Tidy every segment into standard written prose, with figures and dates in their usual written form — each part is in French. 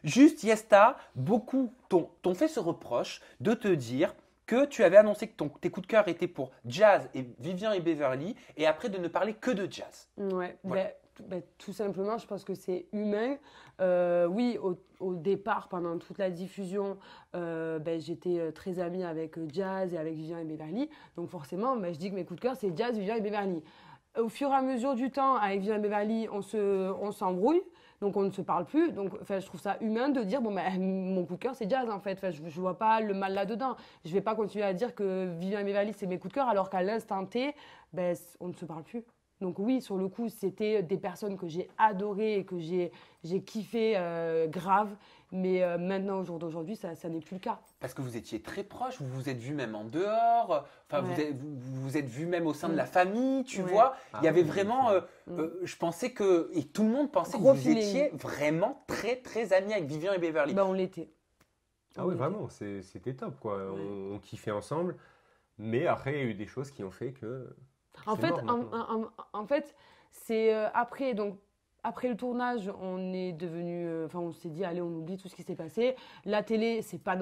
Juste, Yesta, beaucoup t'ont fait ce reproche de te dire que tu avais annoncé que tes coups de cœur étaient pour Jazz et Vivian et Beverly, et après de ne parler que de Jazz. Ouais, Voilà. tout simplement, je pense que c'est humain. Oui, au départ, pendant toute la diffusion, j'étais très amie avec Jazz et avec Vivian et Beverly. Donc forcément, je dis que mes coups de cœur, c'est Jazz, Vivian et Beverly. Au fur et à mesure du temps, avec Vivian et Beverly, on s'embrouille. Donc on ne se parle plus. Donc je trouve ça humain de dire, mon coup de cœur, c'est Jazz en fait. Je ne vois pas le mal là-dedans. Je ne vais pas continuer à dire que Vivian et Beverly, c'est mes coups de cœur, alors qu'à l'instant T, on ne se parle plus. Donc oui, sur le coup, c'était des personnes que j'ai adorées et que j'ai kiffé grave. Mais maintenant, au jour d'aujourd'hui, ça n'est plus le cas. Parce que vous étiez très proches, vous vous êtes vus même en dehors, enfin Ouais. vous vous êtes vus même au sein de Mm. la famille, tu Ouais. vois. Ah Il y avait oui, vraiment, je pensais que, et tout le monde pensait Gros que vous feeling. étiez vraiment très très amis avec Vivian et Beverly. On l'était. Ah oui, vraiment, c'était top, quoi. On kiffait ensemble. Mais après, il y a eu des choses qui ont fait que En c'est fait, mort maintenant. en fait, c'est après, donc, après le tournage, on est devenu, on s'est dit, allez, on oublie tout ce qui s'est passé. La télé, c'est pas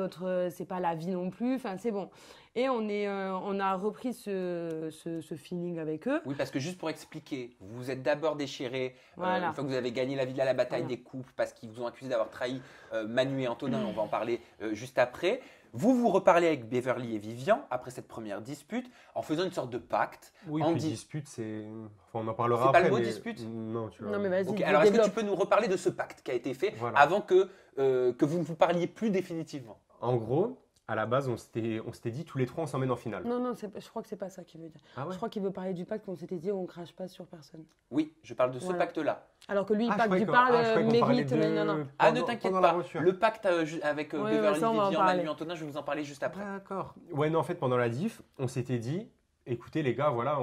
la vie non plus. Enfin, c'est bon. Et on a repris ce feeling avec eux. Oui, parce que juste pour expliquer, vous vous êtes d'abord déchirés Voilà. une fois que vous avez gagné la vie de la bataille Voilà. des couples parce qu'ils vous ont accusé d'avoir trahi Manu et Antonin, on va en parler juste après. Vous vous reparlez avec Beverly et Vivian après cette première dispute en faisant une sorte de pacte. Oui, en puis dit- dispute, c'est. Enfin, on en parlera C'est pas après. le mot mais- dispute Non, tu vois. Non, mais vas-y, Ok, alors est-ce que tu développe. peux nous reparler de ce pacte qui a été fait Voilà. avant que vous ne vous parliez plus définitivement? En gros, à la base, on s'était dit tous les trois, on s'emmène en finale. Non, je crois que c'est pas ça qu'il veut dire. Ah ouais Je crois qu'il veut parler du pacte qu'on s'était dit, on crache pas sur personne. Oui, je parle de ce Voilà. pacte-là. Alors que lui, Ah, je pacte croyais du qu'on- ah, je parle croyais qu'on parlait mérite, mais non. Ah, ne pendant- t'inquiète pendant la pas. voiture. Le pacte avec Ouais, Beverly, ça, on va en Vivian, parler. Manu, Antonin, je vais vous en parler juste après. D'accord. Ouais, non, en fait, pendant la diff, on s'était dit, écoutez les gars, voilà,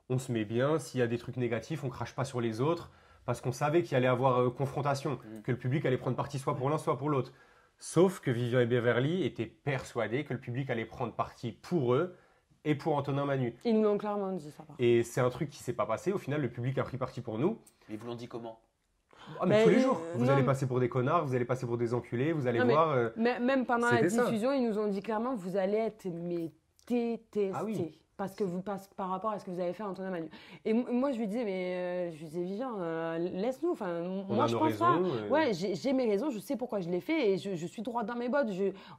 on se met bien. S'il y a des trucs négatifs, on crache pas sur les autres. Parce qu'on savait qu'il allait y avoir confrontation, que le public allait prendre parti soit pour l'un, soit pour l'autre. Sauf que Vivian et Beverly étaient persuadés que le public allait prendre parti pour eux et pour Antonin Manu. Ils nous l'ont clairement dit ça. Par contre. Et c'est un truc qui s'est pas passé. Au final, le public a pris parti pour nous. Mais ils vous l'ont dit comment? Ah, mais Mais tous les jours, vous non. allez passer pour des connards, vous allez passer pour des enculés, vous allez Non, mais- voir. Même pendant la C'était ça. diffusion, ils nous ont dit clairement, vous allez être détestés. Ah oui. Parce que par rapport à ce que vous avez fait à Antonin Manu. Et moi, je lui disais, je lui disais, Vivian, laisse-nous. Enfin, On moi, a je nos pense raisons. pas. Ouais, j'ai mes raisons, je sais pourquoi je l'ai fait et je suis droite dans mes bottes.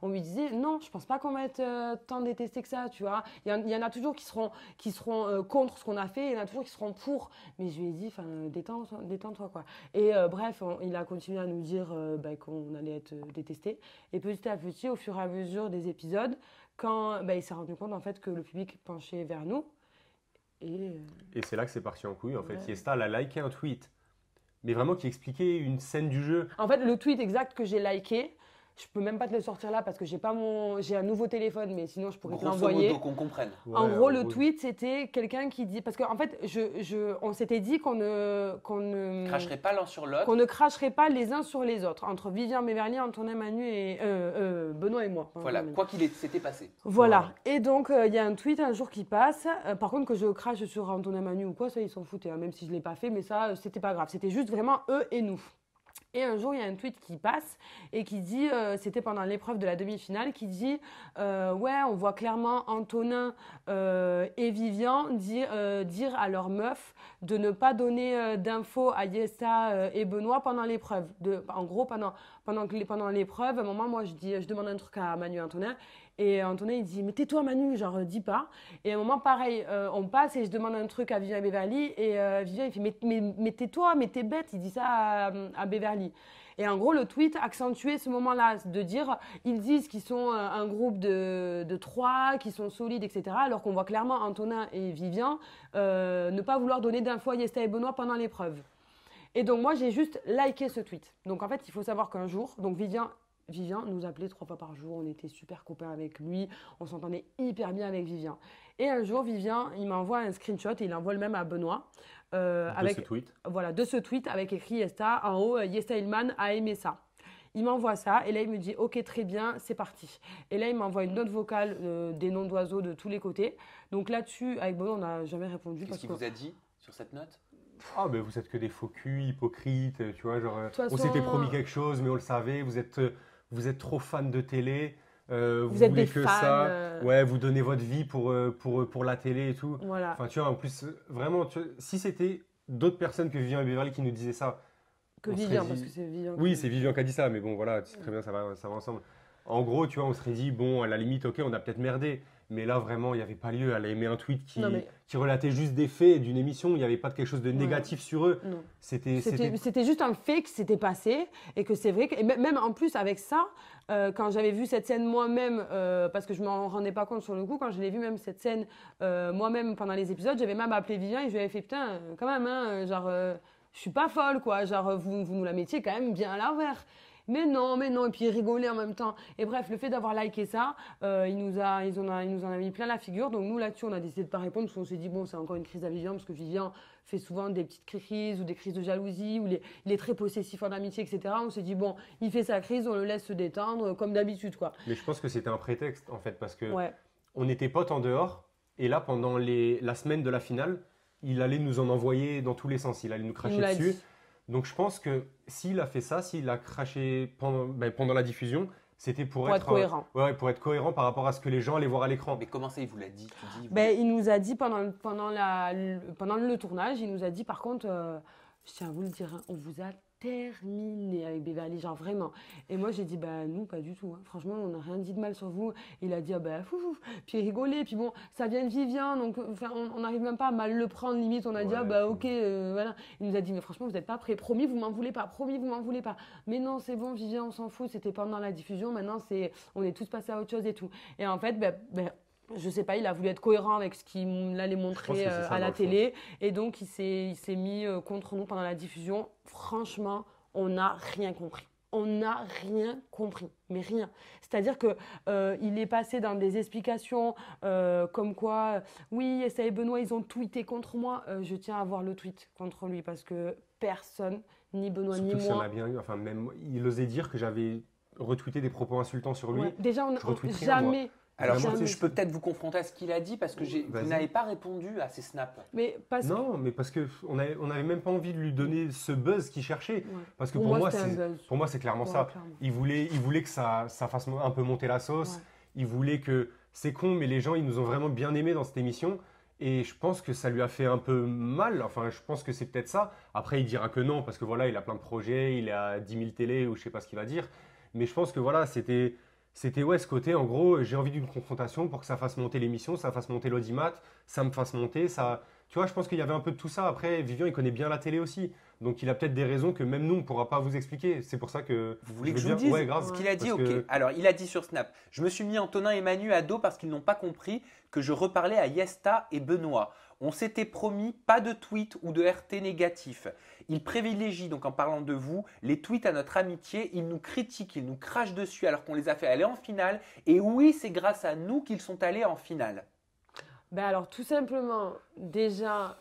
On lui disait, non, je pense pas qu'on va être tant détestés que ça, tu vois. Il y en a toujours qui seront contre ce qu'on a fait, il y en a toujours qui seront pour. Mais je lui ai dit, détends-toi, quoi. Et bref, il a continué à nous dire qu'on allait être détestés. Et petit à petit, au fur et à mesure des épisodes, quand il s'est rendu compte en fait que le public penchait vers nous. Et Et c'est là que c'est parti en couille. En fait, Ouais. Yesta, elle a liké un tweet, mais vraiment qui expliquait une scène du jeu. en fait, le tweet exact que j'ai liké, je peux même pas te le sortir là parce que j'ai un nouveau téléphone, mais sinon je pourrais te Grosso l'envoyer. modo, qu'on comprenne. En Ouais, gros, le gros, tweet, c'était quelqu'un qui dit... Parce qu'en fait, on s'était dit qu'on ne Cracherait pas l'un sur l'autre. qu'on ne cracherait pas les uns sur les autres, entre Vivian Beverly, Antonin Manu et Benoît et moi. Voilà, quoi qu'il s'était passé. Voilà. Et donc, il y a un tweet un jour qui passe. Par contre, que je crache sur Antonin Manu ou quoi, ça, ils s'en foutaient, hein, même si je ne l'ai pas fait, mais ça, c'était pas grave. C'était juste vraiment eux et nous. Et un jour, il y a un tweet qui passe et qui dit, c'était pendant l'épreuve de la demi-finale, qui dit ouais, on voit clairement Antonin et Vivian dire à leur meuf de ne pas donner d'infos à Yessa et Benoît pendant l'épreuve. En gros, pendant l'épreuve, à un moment, moi, je demande un truc à Manu et Antonin. Et Antonin, il dit, mais tais-toi Manu, genre, dis pas. Et à un moment, pareil, on passe et je demande un truc à Vivian et Beverly. Et Vivian, il fait, mais tais-toi, mais t'es bête. Il dit ça à Beverly. Et en gros, le tweet accentuait ce moment-là, de dire, ils disent qu'ils sont un groupe de trois, qu'ils sont solides, etc. Alors qu'on voit clairement Antonin et Vivian ne pas vouloir donner d'infos à Yesta et Benoît pendant l'épreuve. Et donc, moi, j'ai juste liké ce tweet. Donc, en fait, il faut savoir qu'un jour, donc Vivian nous appelait 3 fois par jour, on était super copains avec lui, on s'entendait hyper bien avec Vivian. Et un jour, Vivian, il m'envoie un screenshot et il envoie le même à Benoît. de ce tweet. Voilà, de ce tweet avec écrit Yesta, en haut, Yesta Ilman a aimé ça. Il m'envoie ça et là il me dit ok très bien c'est parti. Et là il m'envoie une note vocale des noms d'oiseaux de tous les côtés. Donc là-dessus avec Benoît on n'a jamais répondu Qu'est-ce parce qu'il que vous a dit sur cette note? Ah, mais vous êtes que des faux culs, hypocrites, tu vois, genre, toute on façon, s'était promis quelque chose, mais on le savait, vous êtes trop fan de télé, vous vous êtes voulez des que fans. ça, ouais, vous donnez votre vie pour la télé et tout. Voilà. Enfin, tu vois, en plus, vraiment, si c'était d'autres personnes que Vivian et Beverly qui nous disaient ça, Que on serait Vivian, dit- parce que c'est Vivian. oui, c'est Vivian qui a dit ça, mais bon, voilà, c'est très bien, ça va ensemble. En gros, tu vois, on serait dit, bon, à la limite, ok, on a peut-être merdé, mais là, vraiment, il n'y avait pas lieu. Elle a aimé un tweet Non, mais- qui relatait juste des faits d'une émission, il n'y avait pas de quelque chose de négatif sur eux. Non. C'était C'était juste un fait qui s'était passé et que c'est vrai que, et même en plus avec ça, quand j'avais vu cette scène moi-même, parce que je m'en rendais pas compte sur le coup, quand je l'ai vu même cette scène moi-même pendant les épisodes, j'avais même appelé Vivian et je lui avais fait putain, quand même, hein, genre, je suis pas folle quoi, genre vous nous la mettiez quand même bien à l'envers. Mais non, et puis il rigolait en même temps. Et bref, le fait d'avoir liké ça, il nous en a mis plein la figure. Donc nous là-dessus, on a décidé de pas répondre parce qu'on s'est dit bon, c'est encore une crise à Vivian parce que Vivian fait souvent des petites crises ou des crises de jalousie ou il est très possessif en amitié, etc. On s'est dit bon, il fait sa crise, on le laisse se détendre comme d'habitude quoi. Mais je pense que c'était un prétexte, en fait, parce que Ouais. on était potes en dehors, et là, pendant la semaine de la finale, il allait nous en envoyer dans tous les sens, il allait nous Il cracher nous l'a dessus. dit. Donc je pense que s'il a fait ça, s'il a craché pendant la diffusion, c'était Pour être cohérent. ouais, pour être cohérent par rapport à ce que les gens allaient voir à l'écran. Mais comment ça, il vous l'a dit? Tu dis, Ben, il nous a dit pendant le tournage, il nous a dit par contre, je tiens à vous le dire, hein, on vous a terminé avec Beverly, genre vraiment. Et moi j'ai dit, bah nous pas du tout, hein. Franchement on n'a rien dit de mal sur vous. Il a dit, ah bah fou, puis il rigolait, puis bon, ça vient de Vivian, donc enfin, on n'arrive même pas à mal le prendre, limite on a dit, Ouais, ah bah ok, voilà. Il nous a dit, mais franchement vous n'êtes pas prêts, promis vous m'en voulez pas, promis vous m'en voulez pas. Mais non c'est bon Vivian, on s'en fout, c'était pendant la diffusion, maintenant on est tous passés à autre chose et tout. Et en fait, je sais pas, il a voulu être cohérent avec ce qu'il allait Je pense montrer que c'est ça, à dans la le fond. télé. Et donc, il s'est mis contre nous pendant la diffusion. Franchement, on n'a rien compris. On n'a rien compris, mais rien. C'est-à-dire que il est passé dans des explications comme quoi, oui, Essa et Benoît, ils ont tweeté contre moi. Je tiens à voir le tweet contre lui parce que personne, ni Benoît Surtout ni que s'il y en moi. a bien eu, enfin même moi, il osait dire que j'avais retweeté des propos insultants sur lui. Ouais, déjà, on je retweet rien, jamais. Alors, Vraiment, je peux peut-être vous confronter à ce qu'il a dit parce que vous Vas-y. n'avez pas répondu à ces snaps. Mais parce que. Non, mais parce qu'on avait même pas envie de lui donner ce buzz qu'il cherchait. Ouais. Parce que Pour moi, c'était un c'est buzz. pour moi, c'est clairement Ouais, ça. clairement. Il voulait que ça fasse un peu monter la sauce. Ouais. Il voulait que, c'est con, mais les gens, ils nous ont vraiment bien aimés dans cette émission. Et je pense que ça lui a fait un peu mal. Enfin, je pense que c'est peut-être ça. Après, il dira que non, parce que voilà, il a plein de projets, il est à 10 000 télé ou je sais pas ce qu'il va dire. Mais je pense que voilà, c'était ouais, ce côté, en gros, j'ai envie d'une confrontation pour que ça fasse monter l'émission, ça fasse monter l'audimat, ça me fasse monter, ça. Tu vois, je pense qu'il y avait un peu de tout ça. Après, Vivian, il connaît bien la télé aussi. Donc, il a peut-être des raisons que même nous, on ne pourra pas vous expliquer. C'est pour ça que. Vous voulez que veux je vous bien- dise Ouais, grave. ce qu'il a dit? Parce Ok. que- Alors, il a dit sur Snap, je me suis mis Antonin et Manu à dos parce qu'ils n'ont pas compris que je reparlais à Yesta et Benoît. On s'était promis pas de tweets ou de RT négatifs. Ils privilégient, donc en parlant de vous, les tweets à notre amitié. Ils nous critiquent, ils nous crachent dessus alors qu'on les a fait aller en finale. Et oui, c'est grâce à nous qu'ils sont allés en finale. Ben alors, tout simplement, déjà,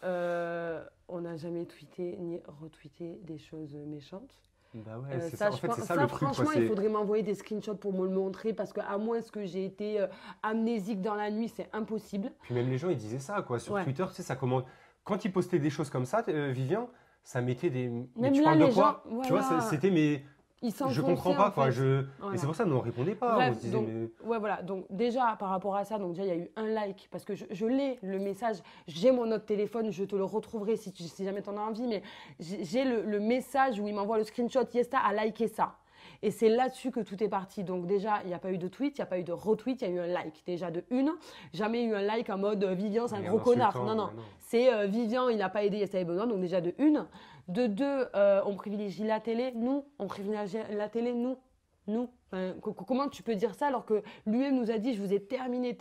on n'a jamais tweeté ni retweeté des choses méchantes. Bah ouais, c'est Ça, ça. En fait, c'est ça ça, le truc. quoi, franchement, il c'est- faudrait m'envoyer des screenshots pour me le montrer parce qu'à moins que j'ai été amnésique dans la nuit, c'est impossible. Puis même les gens, ils disaient ça, quoi. Sur Ouais. Twitter, tu sais, ça commente. Quand ils postaient des choses comme ça, Vivian, ça mettait des. Mais Même tu là, parles de les quoi? gens- Tu vois, voilà. c'était mais. Ils Je s'enfonçaient, comprends pas, en quoi. fait. Et Voilà. c'est pour ça qu'on ne répondait pas. Bref, on se disait, donc, mais. ouais, voilà. Donc, déjà, par rapport à ça, donc déjà, il y a eu un like parce que je l'ai, le message. J'ai mon autre téléphone, je te le retrouverai si jamais tu en as envie. Mais j'ai le message où il m'envoie le screenshot. Yesta a liké ça. Et c'est là-dessus que tout est parti. Donc, déjà, il n'y a pas eu de tweet, il n'y a pas eu de retweet, il y a eu un like. Déjà, de une, jamais eu un like en mode Vivian, c'est un Mais gros en connard. insultant, Non, non. ouais, non. C'est Vivian, il n'a pas aidé Yesta et Benoît. Donc, déjà, de une. De deux, on privilégie la télé, nous. On privilégie la télé, nous. Nous. Enfin, comment tu peux dire ça alors que lui-même nous a dit je vous ai terminé.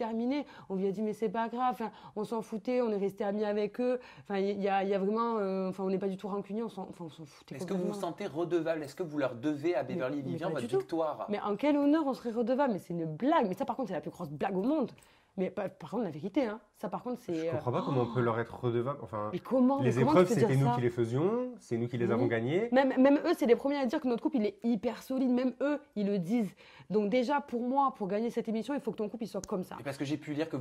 On lui a dit mais c'est pas grave, enfin, on s'en foutait, on est resté amis avec eux. Enfin, il y a vraiment, enfin, on n'est pas du tout rancunier, on s'en foutait. Est-ce que vous vous complètement. sentez redevable? Est-ce que vous leur devez à Beverly et mais Vivian pas votre du tout. victoire? Mais en quel honneur on serait redevable? Mais c'est une blague. Mais ça par contre c'est la plus grosse blague au monde. Mais par contre, la vérité, hein, ça par contre, c'est. Je comprends pas comment on peut leur être redevable. Enfin, Mais comment les comment épreuves, tu peux dire c'était nous ça qui les faisions, c'est nous qui les avons gagnées. Même eux, c'est les premiers à dire que notre couple, il est hyper solide. Même eux, ils le disent. Donc déjà, pour moi, pour gagner cette émission, il faut que ton couple, il soit comme ça. Mais parce que j'ai pu lire que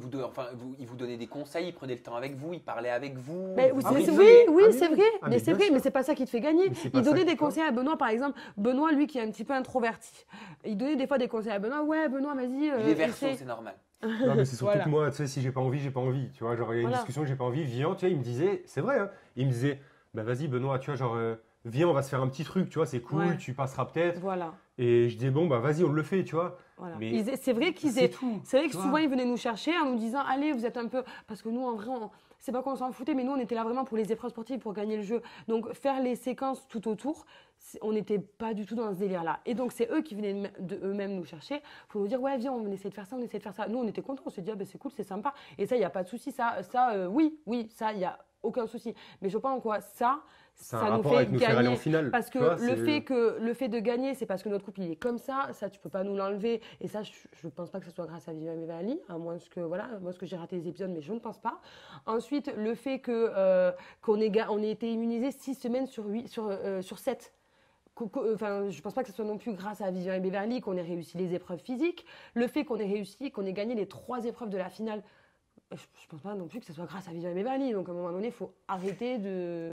ils vous donnaient des conseils, ils prenaient le temps avec vous, ils parlaient avec vous. Mais vous oui, briefaient. c'est vrai. Ah, mais mais c'est bien vrai, sûr. mais c'est pas ça qui te fait gagner. Mais c'est pas Il ça donnait qui- des conseils à Benoît, par exemple. Benoît, lui, qui est un petit peu introverti. Il donnait des fois des conseils à Benoît. Ouais, Benoît, vas-y. Il est verso, essaie. c'est normal. Non, mais c'est surtout Voilà. que moi, tu sais, si j'ai pas envie, j'ai pas envie. Tu vois, genre, il y a une Voilà. discussion que j'ai pas envie, viens, tu vois, il me disait, c'est vrai, hein, il me disait, bah vas-y, Benoît, tu vois, genre, viens, on va se faire un petit truc, tu vois, c'est cool, Ouais. tu passeras peut-être. Voilà. Et je disais, bon, bah vas-y, on le fait, tu vois. Voilà. Mais C'est vrai qu'ils c'est aient. tout. C'est vrai que tu souvent vois. ils venaient nous chercher en nous disant allez vous êtes un peu parce que nous en vrai c'est pas qu'on s'en foutait mais nous on était là vraiment pour les épreuves sportives pour gagner le jeu donc faire les séquences tout autour on n'était pas du tout dans ce délire là et donc c'est eux qui venaient de eux-mêmes nous chercher pour nous dire ouais viens on essaie de faire ça on essaie de faire ça nous on était contents on se dit ah ben c'est cool c'est sympa et ça il y a pas de souci oui ça il y a aucun souci mais je pense quoi C'est un ça nous rapport fait avec nous faire aller gagner en finale. parce que tu vois, le fait de gagner, c'est parce que notre couple il est comme ça tu peux pas nous l'enlever. Et ça, je pense pas que ce soit grâce à Viviane et Mélanie, à moins que voilà, moi ce que j'ai raté les épisodes, mais je ne pense pas. Ensuite, le fait que qu'on ait été immunisés 6 semaines sur 7. Enfin, je pense pas que ce soit non plus grâce à Viviane et Beverly qu'on ait réussi les épreuves physiques. Le fait qu'on ait gagné les 3 épreuves de la finale. Je pense pas non plus que ce soit grâce à Viviane et Beverly. Donc à un moment donné, il faut arrêter de.